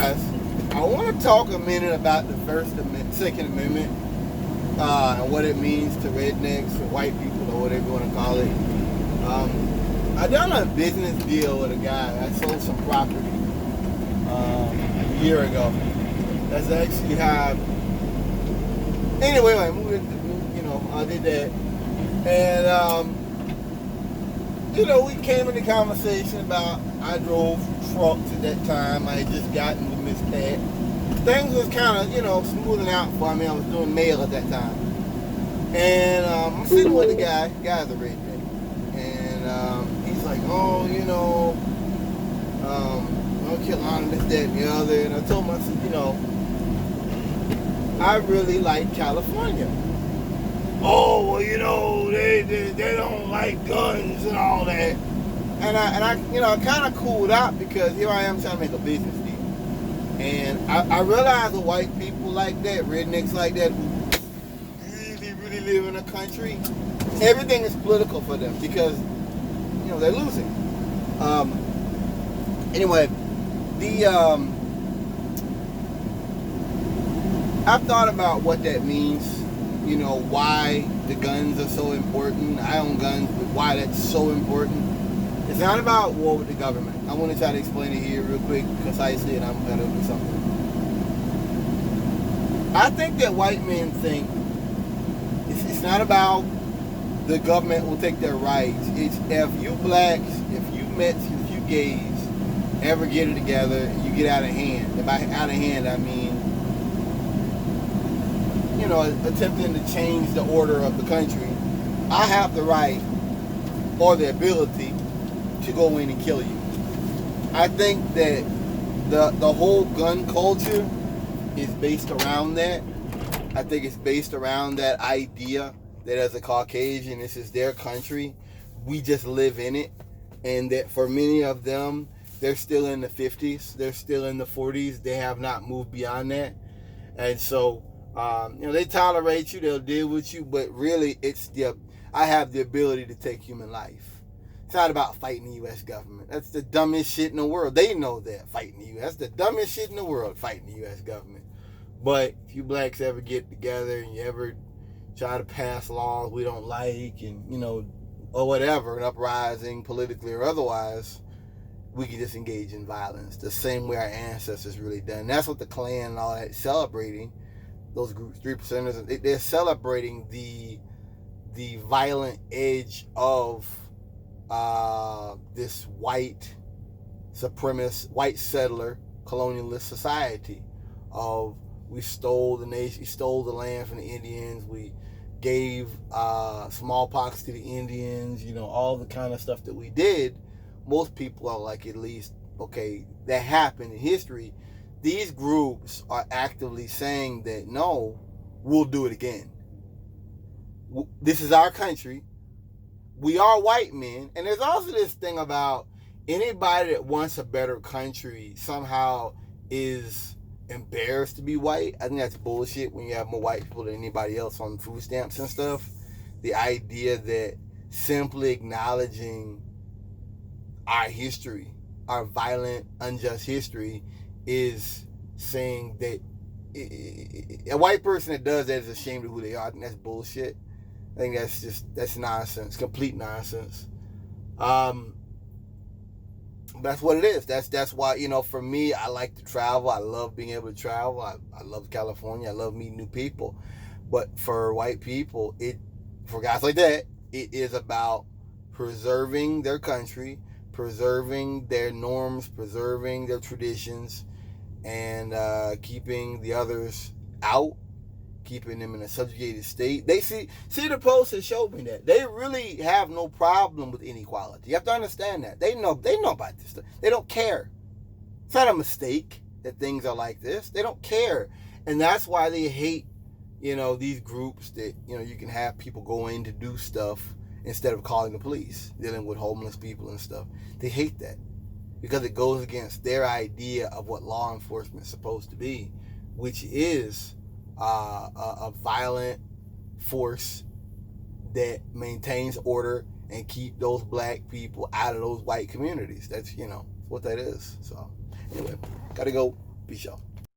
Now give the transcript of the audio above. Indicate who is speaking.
Speaker 1: guys. I want to talk a minute about the Second Amendment, and what it means to rednecks or white people or whatever you want to call it. I done a business deal with a guy. I sold some property a year ago. That's actually how. Anyway, I I did that, and we came into conversation about I drove trucks at that time. I had just gotten with Miss Pat. Things was kind of, smoothing out for me. I was doing mail at that time. And I'm sitting with the guy. The guy's a redneck. And he's like, North Carolina, this, that, and the other. And I told him, I said, I really like California. Oh, well, they don't like guns and all that. And I kind of cooled out because here I am trying to make a business deal. And I realize the white people like that, rednecks like that, who really, really live in a country, everything is political for them because, they're losing. Anyway, I've thought about what that means, why the guns are so important. I own guns, but why that's so important. It's not about war with the government. I want to try to explain it here real quick, concisely, and I'm going to do something. I think that white men think it's not about the government will take their rights. It's if you blacks, if you gays ever get it together and you get out of hand. And by out of hand, I mean, attempting to change the order of the country, I have the right or the ability to go in and kill you. I think that the whole gun culture is based around that. I think it's based around that idea that as a Caucasian, this is their country. We just live in it. And that for many of them, they're still in the 50s. They're still in the 40s. They have not moved beyond that. And so, they tolerate you. They'll deal with you. But really, I have the ability to take human life. It's not about fighting the U.S. government. That's the dumbest shit in the world. They know that, fighting the U.S. That's the dumbest shit in the world, fighting the U.S. government. But if you blacks ever get together and you ever try to pass laws we don't like and, or whatever, an uprising, politically or otherwise, we can just engage in violence the same way our ancestors really done. And that's what the Klan and all that celebrating, those groups, 3%ers, they're celebrating the violent edge of this white supremacist, white settler, colonialist society of we stole the nation, we stole the land from the Indians, we gave smallpox to the Indians, all the kind of stuff that we did. Most people are like, at least, okay, that happened in history. These groups are actively saying that, no, we'll do it again. This is our country. We are white men. And there's also this thing about anybody that wants a better country somehow is embarrassed to be white. I think that's bullshit when you have more white people than anybody else on food stamps and stuff. The idea that simply acknowledging our history, our violent, unjust history, is saying that a white person that does that is ashamed of who they are. I think that's bullshit. I think that's nonsense, complete nonsense. That's what it is. That's why, for me, I like to travel. I love being able to travel. I love California. I love meeting new people. But for white people, for guys like that, it is about preserving their country, preserving their norms, preserving their traditions, and keeping the others out, keeping them in a subjugated state. They see the post has showed me that they really have no problem with inequality. You have to understand that. They know about this stuff. They don't care. It's not a mistake that things are like this. They don't care. And that's why they hate, these groups that, you can have people go in to do stuff instead of calling the police, dealing with homeless people and stuff. They hate that because it goes against their idea of what law enforcement is supposed to be, which is a violent force that maintains order and keep those black people out of those white communities. That's what that is. So anyway, gotta go. Peace out.